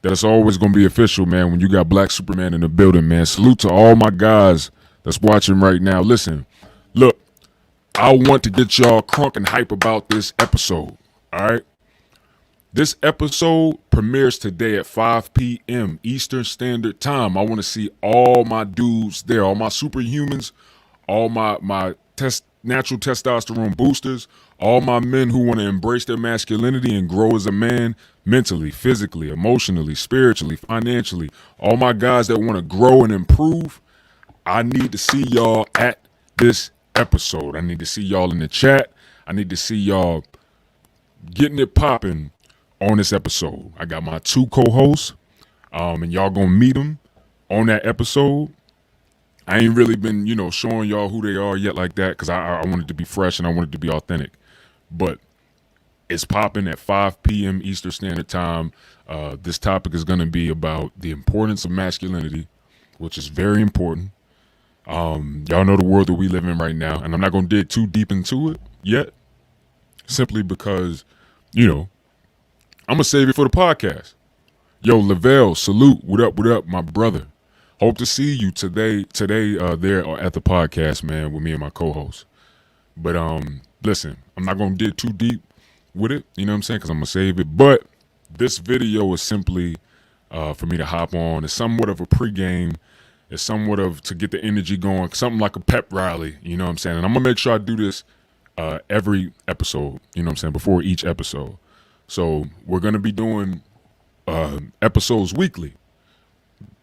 that it's always going to be official, man, when you got Black Superman in the building, man. Salute to all my guys that's watching right now. Listen, look, I want to get y'all crunk and hype about this episode, all right? This episode premieres today at 5 p.m. Eastern Standard Time. I want to see all my dudes there, all my superhumans, all my natural testosterone boosters, all my men who want to embrace their masculinity and grow as a man mentally, physically, emotionally, spiritually, financially, all my guys that want to grow and improve. I need to see y'all at this episode. I need to see y'all in the chat. I need to see y'all getting it popping on this episode. I got my two co-hosts, and y'all gonna meet them on that episode. I ain't really been, showing y'all who they are yet like that because I want it to be fresh and I want it to be authentic. But it's popping at 5 p.m. Eastern Standard Time. This topic is going to be about the importance of masculinity, which is very important. Y'all know the world that we live in right now, and I'm not going to dig too deep into it yet, simply because, I'm going to save it for the podcast. Yo, Lavelle, salute. What up, my brother? Hope to see you today there at the podcast, man, with me and my co-host. But listen, I'm not going to dig too deep with it, you know what I'm saying, because I'm going to save it. But this video is simply for me to hop on. It's somewhat of a pregame. It's somewhat of to get the energy going, something like a pep rally, you know what I'm saying? And I'm going to make sure I do this every episode, you know what I'm saying, before each episode. So we're going to be doing episodes weekly.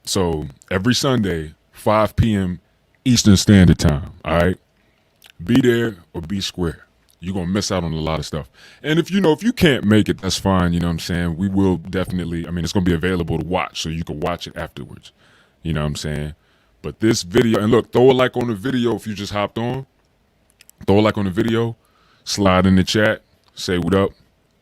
So every Sunday, 5 p.m. Eastern Standard Time, all right? Be there or be square. You're going to miss out on a lot of stuff. And if you can't make it, that's fine, you know what I'm saying? We will definitely, it's going to be available to watch, so you can watch it afterwards, you know what I'm saying? But this video, and look, throw a like on the video if you just hopped on. Throw a like on the video, slide in the chat, say what up,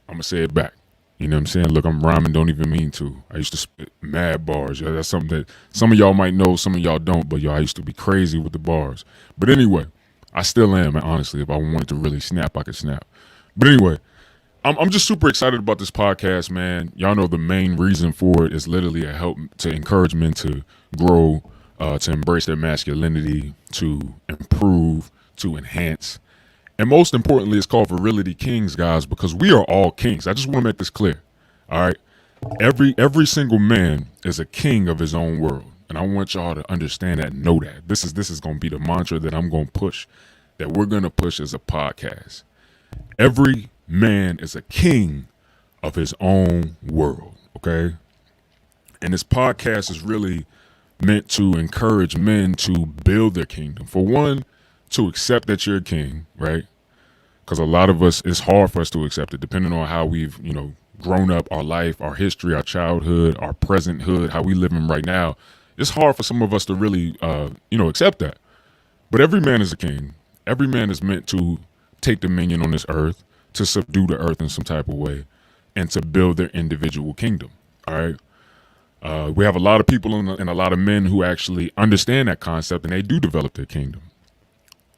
I'm going to say it back. You know what I'm saying? Look, I'm rhyming, don't even mean to. I used to spit mad bars. Yeah, that's something that some of y'all might know, some of y'all don't, but I used to be crazy with the bars. But anyway, I still am, and honestly. If I wanted to really snap, I could snap. But anyway, I'm just super excited about this podcast, man. Y'all know the main reason for it is literally a help to encourage men to grow, to embrace their masculinity, to improve, to enhance. And most importantly, it's called Virility Kings, guys, because we are all kings. I just want to make this clear. All right. Every single man is a king of his own world. And I want y'all to understand that and know that. This is going to be the mantra that I'm going to push, that we're going to push as a podcast. Every man is a king of his own world. Okay. And this podcast is really meant to encourage men to build their kingdom. For one, to accept that you're a king, right? Because a lot of us, it's hard for us to accept it, depending on how we've, grown up, our life, our history, our childhood, our presenthood, how we living right now. It's hard for some of us to really, accept that. But every man is a king. Every man is meant to take dominion on this earth, to subdue the earth in some type of way, and to build their individual kingdom. All right. We have a lot of people and a lot of men who actually understand that concept, and they do develop their kingdom.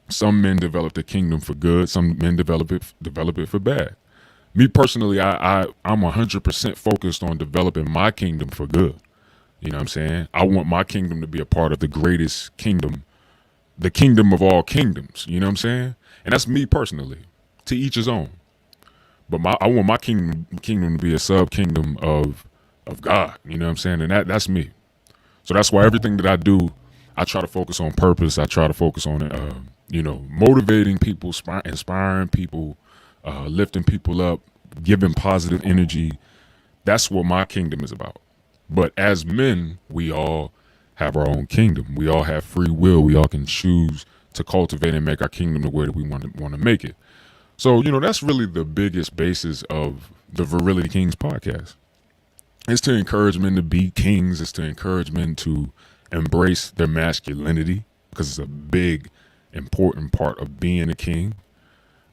Some men develop the kingdom for good. Some men develop it for bad. Me personally, I'm 100% focused on developing my kingdom for good. You know what I'm saying? I want my kingdom to be a part of the greatest kingdom, the kingdom of all kingdoms. You know what I'm saying? And that's me personally. To each his own. But I want my kingdom to be a sub kingdom of God. You know what I'm saying? And that's me. So that's why everything that I do, I try to focus on purpose. I try to focus on motivating people, inspiring people, lifting people up, giving positive energy. That's what my kingdom is about. But as men, we all have our own kingdom. We all have free will. We all can choose to cultivate and make our kingdom the way that we want to make it. So, that's really the biggest basis of the Virility Kings podcast. It's to encourage men to be kings. It's to encourage men to embrace their masculinity, because it's a big, important part of being a king.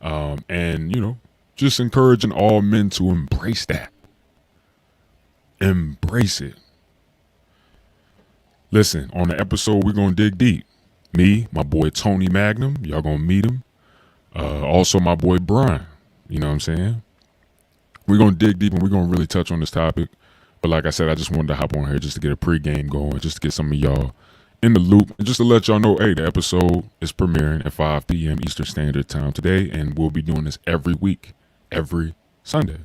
And, just encouraging all men to embrace that. Embrace it. Listen, on the episode, we're going to dig deep. Me, my boy Tony Magnum, y'all going to meet him. Also my boy Brian, you know what I'm saying? We're going to dig deep and we're going to really touch on this topic But like I said, I just wanted to hop on here just to get a pregame going, just to get some of y'all in the loop, and just to let y'all know, hey, the episode is premiering at 5 p.m. Eastern Standard Time today, and we'll be doing this every week, every Sunday.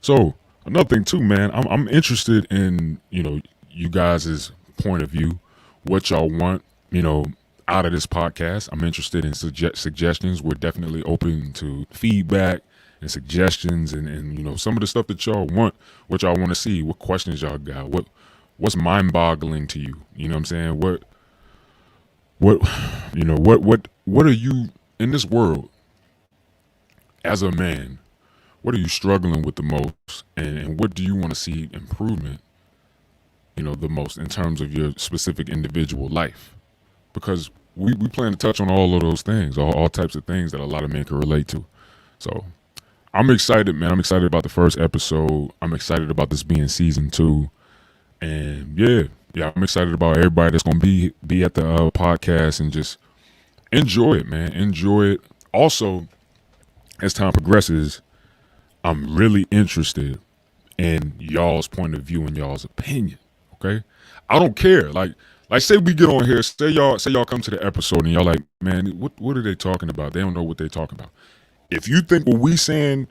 So another thing too, man, I'm interested in, you guys' point of view, what y'all want, out of this podcast. I'm interested in suggestions. We're definitely open to feedback and suggestions, and some of the stuff that y'all want, what y'all want to see, what questions y'all got, what's mind-boggling to you. You know what I'm saying? What are you in this world as a man? What are you struggling with the most, and what do you want to see improvement, the most in terms of your specific individual life? Because we plan to touch on all of those things, all types of things that a lot of men can relate to. So I'm excited, man. I'm excited about the first episode. I'm excited about this being season 2. And yeah, I'm excited about everybody that's going to be at the podcast, and just enjoy it, man. Enjoy it. Also, as time progresses, I'm really interested in y'all's point of view and y'all's opinion. Okay, I don't care. Like say we get on here, say y'all come to the episode and y'all like, man, what are they talking about? They don't know what they're talking about. If you think what we saying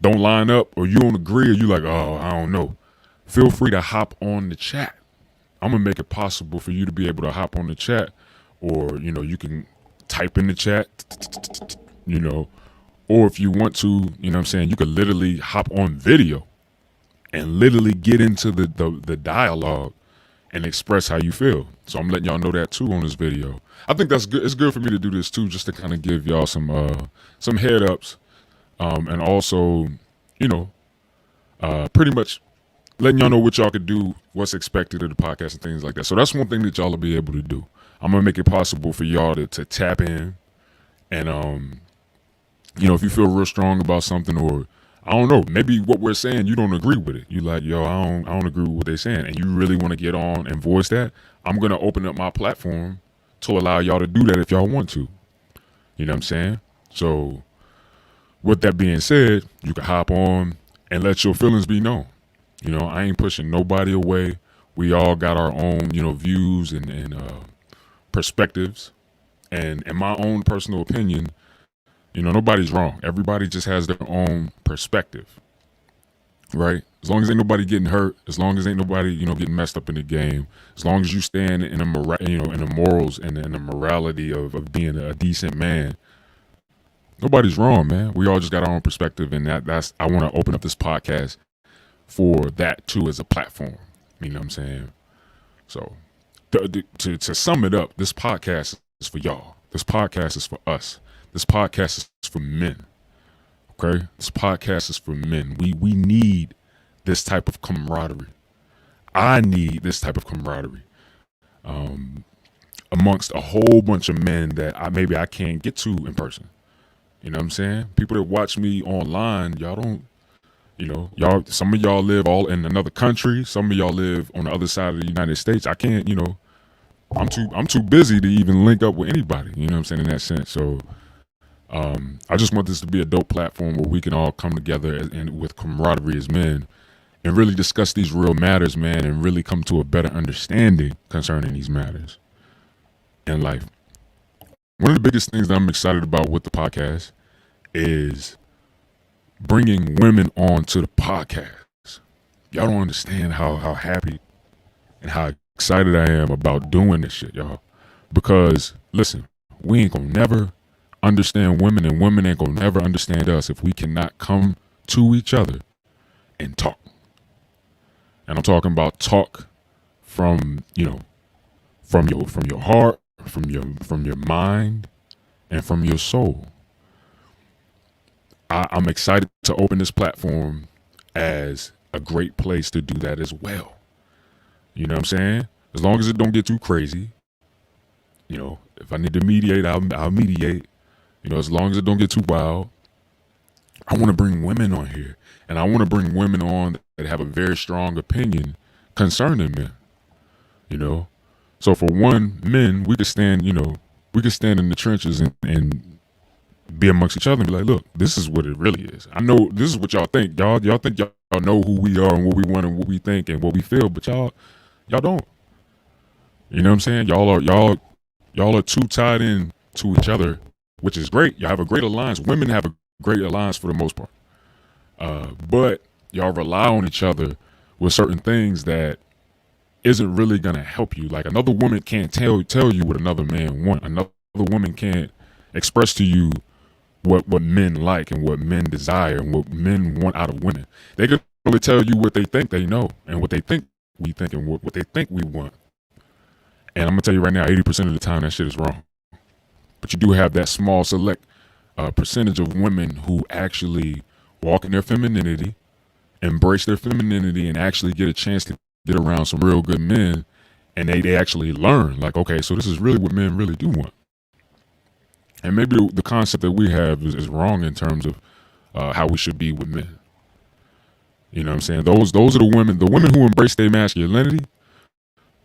don't line up, or you don't agree, or you like, oh, I don't know, feel free to hop on the chat. I'm gonna make it possible for you to be able to hop on the chat, or you can type in the chat, or if you want to, you could literally hop on video and literally get into the dialogue and express how you feel. So I'm letting y'all know that too on this video. I think that's good. It's good for me to do this too, just to kind of give y'all some head ups, and also, pretty much letting y'all know what y'all could do, what's expected of the podcast and things like that. So that's one thing that y'all will be able to do. I'm gonna make it possible for y'all to tap in, and if you feel real strong about something, or I don't know, maybe what we're saying you don't agree with it. You like, yo, I don't agree with what they're saying, and you really want to get on and voice that. I'm gonna open up my platform to allow y'all to do that if y'all want to. You know what I'm saying? So with that being said, you can hop on and let your feelings be known. I ain't pushing nobody away. We all got our own, views and perspectives, and in my own personal opinion, nobody's wrong. Everybody just has their own perspective, right? As long as ain't nobody getting hurt, as long as ain't nobody, getting messed up in the game, as long as you stand in in the morals and in the morality of being a decent man, nobody's wrong, man. We all just got our own perspective, and that's I want to open up this podcast for that too, as a platform. You know what I'm saying? So to sum it up, this podcast is for y'all. This podcast is for us. This podcast is for men. Okay? This podcast is for men. We need this type of camaraderie. I need this type of camaraderie amongst a whole bunch of men that I can't get to in person. You know what I'm saying? People that watch me online, y'all don't, some of y'all live all in another country. Some of y'all live on the other side of the United States. I can't, I'm too busy to even link up with anybody. You know what I'm saying, in that sense. So I just want this to be a dope platform where we can all come together and with camaraderie as men, and really discuss these real matters, man, and really come to a better understanding concerning these matters in life. One of the biggest things that I'm excited about with the podcast is bringing women on to the podcast. Y'all don't understand how happy and how excited I am about doing this shit, y'all. Because, listen, we ain't gonna never understand women, and women ain't gonna never understand us if we cannot come to each other and talk. And I'm talking about talk from your heart, from your mind, and from your soul. I'm excited to open this platform as a great place to do that as well. You know what I'm saying? As long as it don't get too crazy. If I need to mediate, I'll mediate. As long as it don't get too wild. I want to bring women on here, and I want to bring women on that have a very strong opinion concerning men. So for one, men, we could stand in the trenches and be amongst each other and be like, look, this is what it really is. I know this is what y'all think. Y'all think y'all know who we are and what we want and what we think and what we feel, but y'all don't. You know what I'm saying? Y'all are too tied in to each other, which is great. Y'all have a great alliance. Women have a great alliance for the most part. But y'all rely on each other with certain things that isn't really gonna help you. Like, another woman can't tell you what another man want. Another woman can't express to you what men like and what men desire and what men want out of women. They can only tell you what they think they know and what they think we think and what they think we want. And I'm gonna tell you right now, 80% of the time that shit is wrong. But you do have that small select percentage of women who actually walk in their femininity, embrace their femininity, and actually get a chance to get around some real good men, and they actually learn, like, okay, so this is really what men really do want. And maybe the concept that we have is wrong in terms of how we should be with men. You know what I'm saying? Those are the women who embrace their masculinity.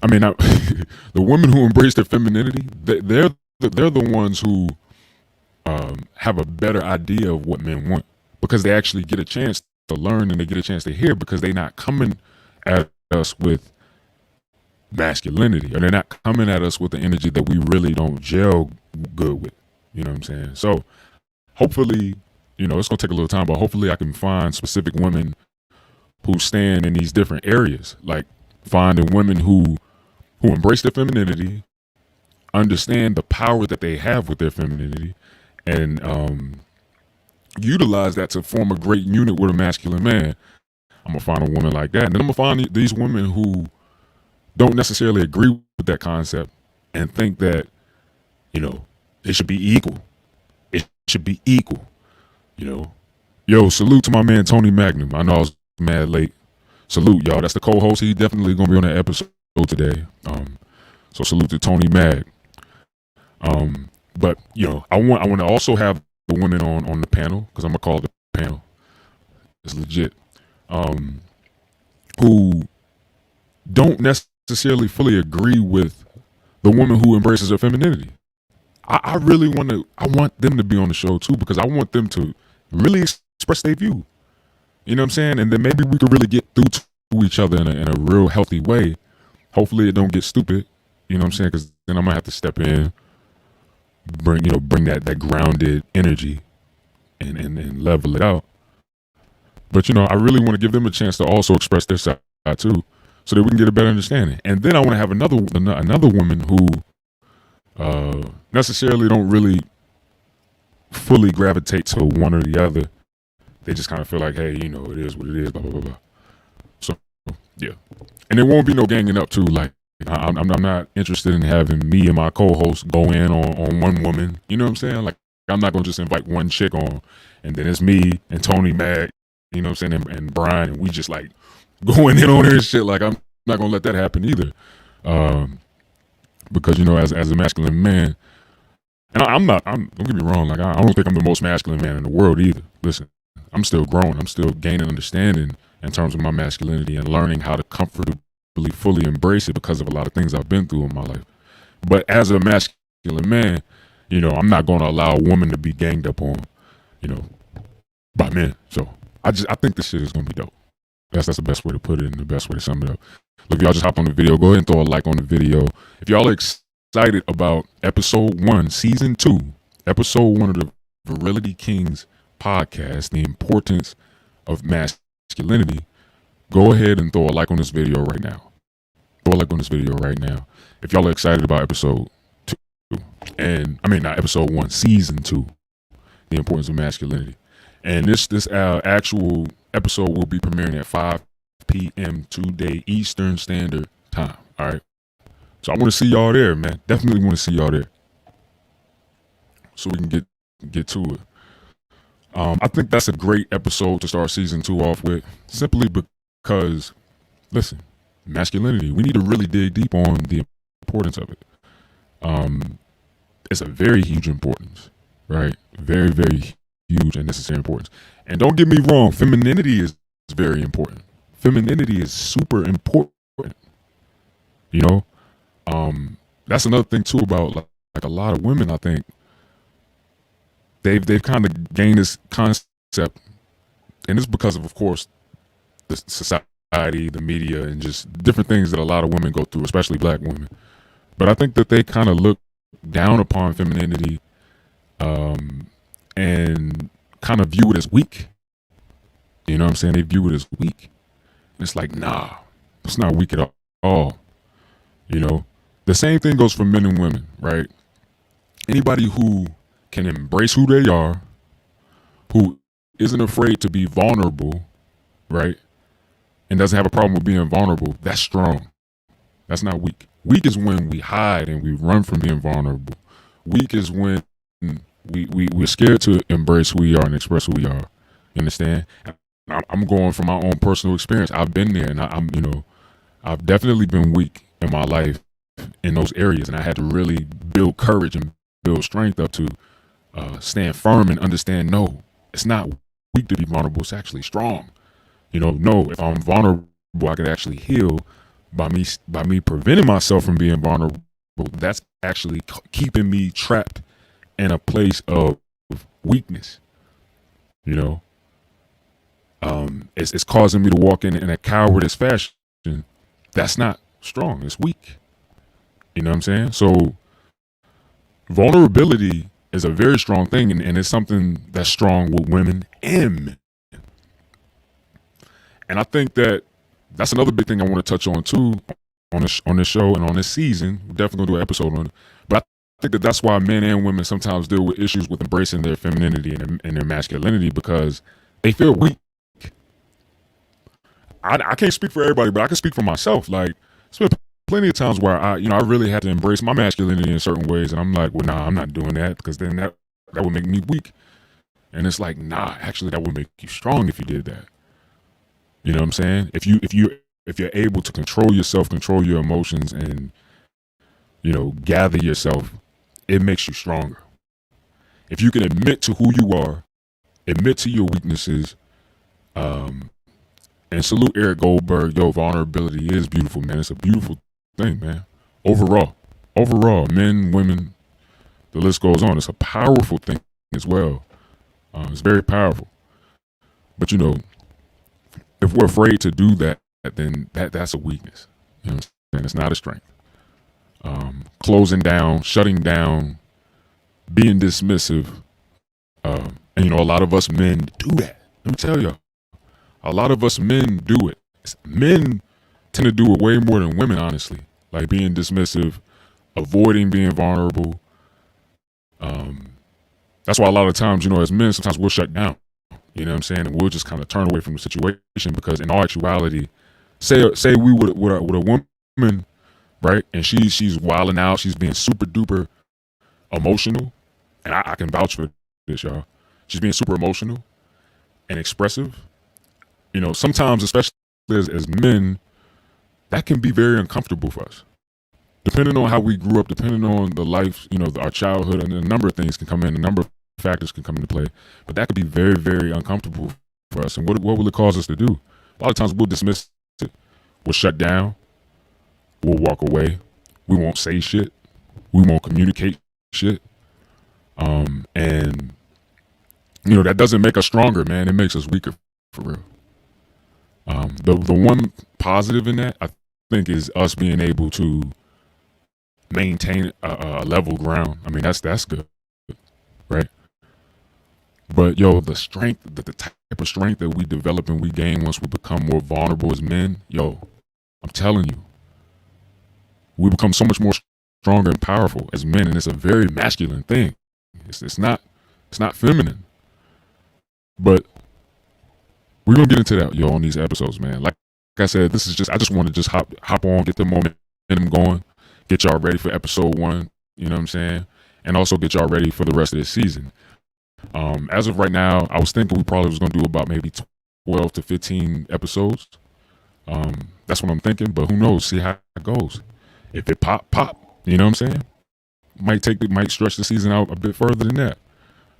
I mean, the women who embrace their femininity, they're the ones who have a better idea of what men want, because they actually get a chance to learn and they get a chance to hear, because they're not coming at us with masculinity, or they're not coming at us with the energy that we really don't gel good with. You know what I'm saying? So hopefully, it's going to take a little time, but hopefully I can find specific women who stand in these different areas, like finding women who embrace their femininity, understand the power that they have with their femininity, and utilize that to form a great unit with a masculine man. I'm going to find a woman like that. And then I'm going to find these women who don't necessarily agree with that concept and think that, it should be equal. It should be equal. Yo, salute to my man, Tony Magnum. I know I was mad late. Salute, y'all. That's the co-host. He definitely going to be on that episode today. So salute to Tony Mag. But, I want to also have the women on the panel, because I'm going to call it the panel. It's legit. Who don't necessarily fully agree with the woman who embraces her femininity. I really want them to be on the show too, because I want them to really express their view. You know what I'm saying? And then maybe we could really get through to each other in a real healthy way. Hopefully it don't get stupid. You know what I'm saying? Because then I might have to step in, bring that grounded energy and level it out. But I really want to give them a chance to also express their side too, so that we can get a better understanding. And then I want to have another woman who necessarily don't really fully gravitate to one or the other. They just kind of feel like, hey, it is what it is, blah blah blah blah. So yeah, and there won't be no ganging up too. Like, I'm not interested in having me and my co-host go in on one woman. You know what I'm saying? Like, I'm not gonna just invite one chick on, and then it's me and Tony Mag, you know what I'm saying, and Brian, and we just like going in on her and shit. Like, I'm not gonna let that happen either. Because as a masculine man, and don't get me wrong, like I don't think I'm the most masculine man in the world either. Listen, I'm still growing. I'm still gaining understanding in terms of my masculinity and learning how to comfortably fully embrace it because of a lot of things I've been through in my life. But as a masculine man, I'm not going to allow a woman to be ganged up on, by men. So I think this shit is going to be dope. That's the best way to put it and the best way to sum it up. Look, if y'all just hopped on the video, go ahead and throw a like on the video. If y'all are excited about episode 1, season 2, episode 1 of the Virility Kings Podcast, the importance of masculinity, go ahead and throw a like on this video right now. Throw a like on this video right now. If y'all are excited about episode 2, not episode 1, season 2, the importance of masculinity. And this actual episode will be premiering at 5 p.m. today, Eastern Standard Time. All right. So I want to see y'all there, man. Definitely want to see y'all there, so we can get to it. I think that's a great episode to start season 2 off with, simply because, listen, masculinity, we need to really dig deep on the importance of it. It's a very huge importance, right? Very, very huge and necessary importance. And don't get me wrong, femininity is very important. Femininity is super important. That's another thing too about like a lot of women. I think they've kind of gained this concept, and it's because of course, the society, the media, and just different things that a lot of women go through, especially black women. But I think that they kind of look down upon femininity and kind of view it as weak. You know what I'm saying? They view it as weak. And it's like, nah, it's not weak at all. You know, the same thing goes for men and women, right? Anybody who can embrace who they are, who isn't afraid to be vulnerable, right? And doesn't have a problem with being vulnerable, that's strong. That's not weak. Weak is when we hide and we run from being vulnerable. Weak is when we're scared to embrace who we are and express who we are. You understand? I'm going from my own personal experience. I've been there, and I've definitely been weak in my life in those areas, and I had to really build courage and build strength up to stand firm and understand, no, it's not weak to be vulnerable. It's actually strong. No, if I'm vulnerable, I can actually heal by me preventing myself from being vulnerable. That's actually keeping me trapped in a place of weakness. It's causing me to walk in a cowardice fashion. That's not strong. It's weak. You know what I'm saying? So vulnerability is a very strong thing, and it's something that's strong with women and men. And I think that's another big thing I want to touch on too on this show and on this season. We're definitely gonna do an episode on it. But I think that's why men and women sometimes deal with issues with embracing their femininity and their masculinity, because they feel weak. I can't speak for everybody, but I can speak for myself. Like, there's been plenty of times where I really had to embrace my masculinity in certain ways, and I'm like, well, nah, I'm not doing that, because then that would make me weak. And it's like, nah, actually, that would make you strong if you did that. You know what I'm saying? If you're able to control yourself, control your emotions, and gather yourself, it makes you stronger. If you can admit to who you are, admit to your weaknesses, and salute Eric Goldberg. Vulnerability is beautiful, man. It's a beautiful thing, man. Overall, men, women, the list goes on. It's a powerful thing as well. It's very powerful. But if we're afraid to do that, then that's a weakness. You know what I'm saying? It's not a strength. Closing down, shutting down, being dismissive. And a lot of us men do that. Let me tell you. A lot of us men do it. Men tend to do it way more than women, honestly. Like being dismissive, avoiding being vulnerable. That's why a lot of times, as men, sometimes we'll shut down. You know what I'm saying? And we'll just kind of turn away from the situation, because in all actuality, say we with a woman, right? And she's wilding out. She's being super duper emotional. And I can vouch for this, y'all. She's being super emotional and expressive. Sometimes, especially as men, that can be very uncomfortable for us. Depending on how we grew up, depending on the life, our childhood, and a number of things can come in, a number of factors can come into play. But that could be very, very uncomfortable for us. And what will it cause us to do? A lot of times we'll dismiss it. We'll shut down. We'll walk away. We won't say shit. We won't communicate shit. And that doesn't make us stronger, man. It makes us weaker, for real. The one positive in that, I think, is us being able to maintain a level ground. I mean, that's good, right? But the strength, the type of strength that we develop and we gain once we become more vulnerable as men, I'm telling you, we become so much more stronger and powerful as men, and it's a very masculine thing. It's not feminine, but we're gonna get into that, on these episodes, man. Like I said, I just want to just hop on, get the momentum going, get y'all ready for episode 1. You know what I'm saying? And also get y'all ready for the rest of this season. As of right now, I was thinking we probably was gonna do about maybe 12 to 15 episodes. That's what I'm thinking, but who knows? See how it goes. If it pop. You know what I'm saying? Might stretch the season out a bit further than that,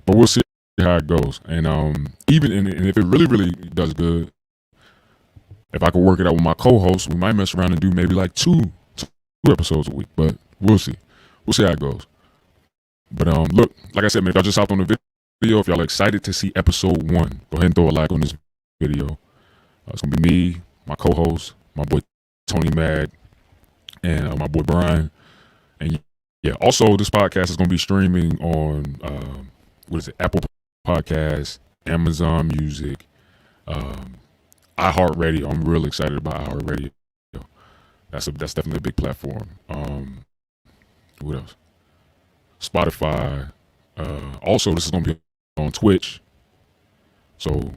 but we'll see how it goes. And and if it really, really does good, if I could work it out with my co-host, we might mess around and do maybe like two episodes a week. But we'll see. We'll see how it goes. But look, like I said, man, if y'all just hopped on the video, if y'all are excited to see episode 1, go ahead and throw a like on this video. It's going to be me, my co-host, my boy Tony Mag, and my boy Brian. And yeah, also this podcast is going to be streaming on, Apple Podcasts, Amazon Music, iHeartRadio. I'm really excited about iHeartRadio. That's definitely a big platform. What else? Spotify. Also, this is going to be on Twitch. So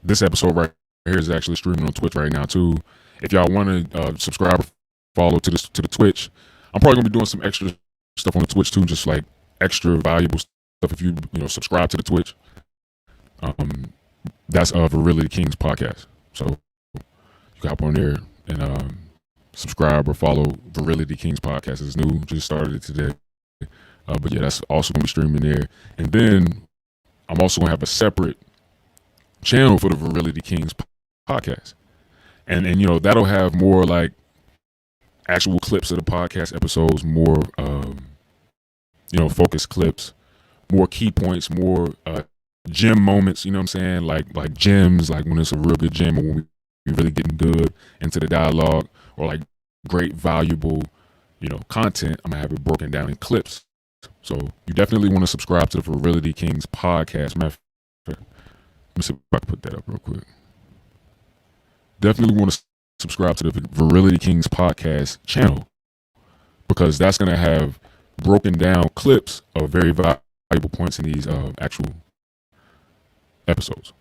this episode right here is actually streaming on Twitch right now too. If y'all want to subscribe or follow to the Twitch, I'm probably going to be doing some extra stuff on the Twitch too, just like extra valuable stuff. If you subscribe to the Twitch, that's Virility Kings Podcast. So you can hop on there and subscribe or follow Virility Kings Podcast. It's new, just started it today. But yeah, that's also going to be streaming there. And then I'm also going to have a separate channel for the Virility Kings Podcast. And that'll have more like actual clips of the podcast episodes, more, focus clips, more key points, more gem moments, you know what I'm saying? Like gems, like when it's a real good gem or when we really getting good into the dialogue, or like great, valuable, content. I'm going to have it broken down in clips. So you definitely want to subscribe to the Virility Kings Podcast. Let me see if I can put that up real quick. Definitely want to subscribe to the Virility Kings Podcast channel, because that's going to have broken down clips of very valuable points in these actual episodes.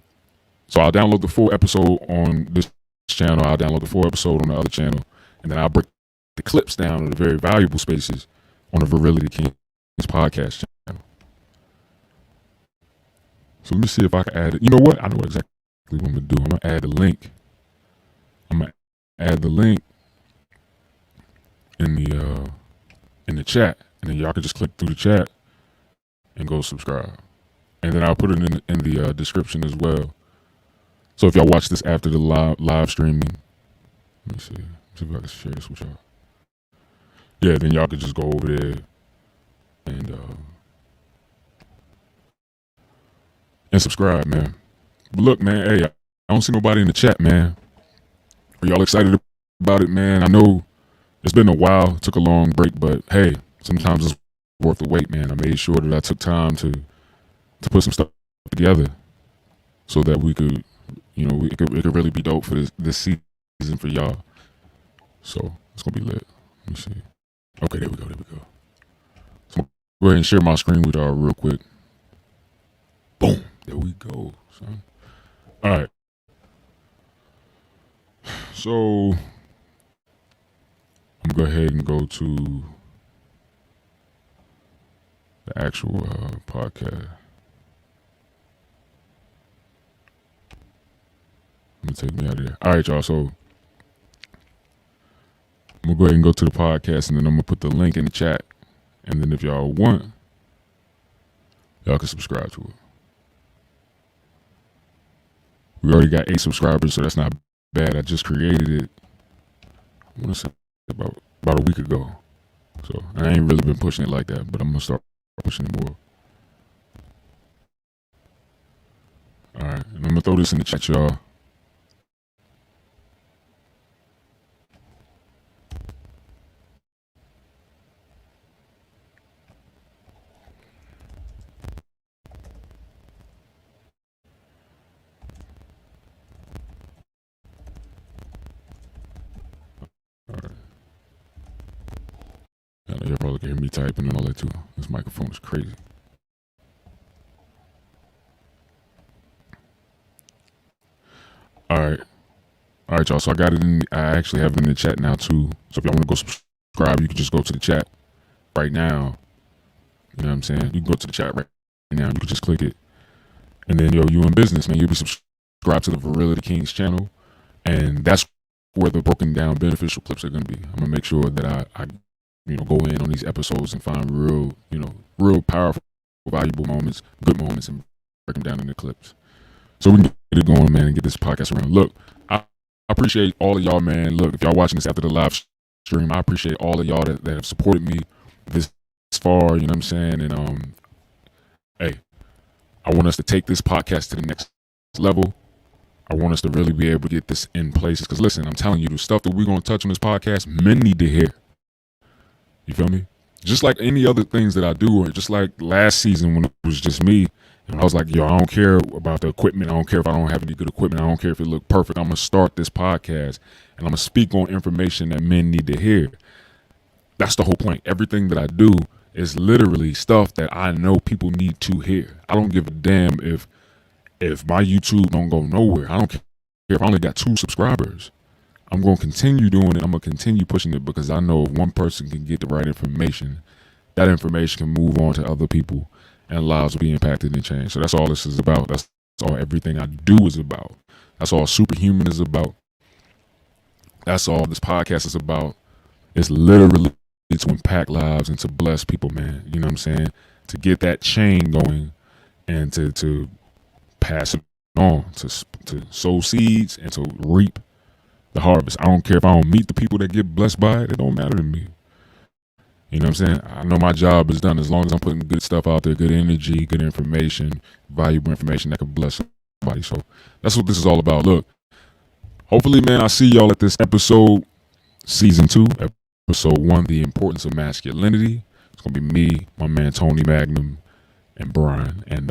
So I'll download the full episode on this channel. I'll download the full episode on the other channel. And then I'll break the clips down to the very valuable spaces on the Virility Kings Podcast channel. So let me see if I can add it. You know what? I know exactly what I'm going to do. I'm going to add the link. I'm going to add the link in the chat. And then y'all can just click through the chat and go subscribe. And then I'll put it in the description as well. So if y'all watch this after the live streaming, let me see if I can share this with y'all. Yeah, then y'all could just go over there and subscribe, man. But look, man, hey, I don't see nobody in the chat, man. Are y'all excited about it, man? I know it's been a while, took a long break, but hey, sometimes it's worth the wait, man. I made sure that I took time to put some stuff together so that we could, it could really be dope for this season for y'all. So it's gonna be lit. Let me see. Okay, there we go. So I'm gonna go ahead and share my screen with y'all real quick. Boom. There we go, son. All right. So I'm gonna go ahead and go to the actual podcast. I'm gonna take me out of there. All right, y'all. So I'm gonna go ahead and go to the podcast, and then I'm gonna put the link in the chat. And then if y'all want, y'all can subscribe to it. We already got 8 subscribers, so that's not bad. I just created it, I want to say about a week ago. So I ain't really been pushing it like that, but I'm gonna start pushing it more. All right, and I'm gonna throw this in the chat, y'all. I know y'all probably can hear me typing and all that too. This microphone is crazy. All right, y'all. So I got it I actually have it in the chat now too. So if y'all want to go subscribe, you can just go to the chat right now. You know what I'm saying? You can go to the chat right now. You can just click it, and then you in business, man. You'll be subscribed to the Virility Kings channel, and that's where the broken down beneficial clips are going to be. I'm gonna make sure that I go in on these episodes and find real powerful, valuable moments, good moments, and break them down in the clips. So we can get it going, man, and get this podcast around. Look, I appreciate all of y'all, man. Look, if y'all watching this after the live stream, I appreciate all of y'all that have supported me this far, you know what I'm saying? And hey, I want us to take this podcast to the next level. I want us to really be able to get this in places. Because listen, I'm telling you, the stuff that we're going to touch on this podcast, men need to hear. You feel me? Just like any other things that I do, or just like last season when it was just me, and I was like, yo, I don't care about the equipment. I don't care if I don't have any good equipment. I don't care if it look perfect. I'm going to start this podcast, and I'm going to speak on information that men need to hear. That's the whole point. Everything that I do is literally stuff that I know people need to hear. I don't give a damn if my YouTube don't go nowhere. I don't care if I only got 2 subscribers. I'm going to continue doing it. I'm going to continue pushing it, because I know if one person can get the right information, that information can move on to other people, and lives will be impacted and changed. So that's all this is about. That's all everything I do is about. That's all Superhuman is about. That's all this podcast is about. It's literally to impact lives and to bless people, man. You know what I'm saying? To get that chain going and to pass it on, to sow seeds and to reap the harvest. I don't care if I don't meet the people that get blessed by it. It don't matter to me. You know what I'm saying? I know my job is done as long as I'm putting good stuff out there, good energy, good information, valuable information that can bless somebody. So that's what this is all about. Look, hopefully, man, I see y'all at this episode, season 2, episode 1, The Importance of Masculinity. It's going to be me, my man Tony Magnum, and Brian. And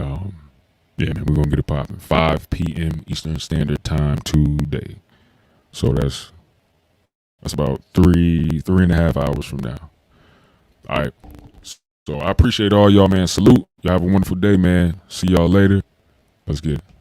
yeah, man, we're going to get it popping. 5 p.m. Eastern Standard Time today. So that's about 3.5 hours from now. All right. So I appreciate all y'all, man. Salute. Y'all have a wonderful day, man. See y'all later. Let's get it.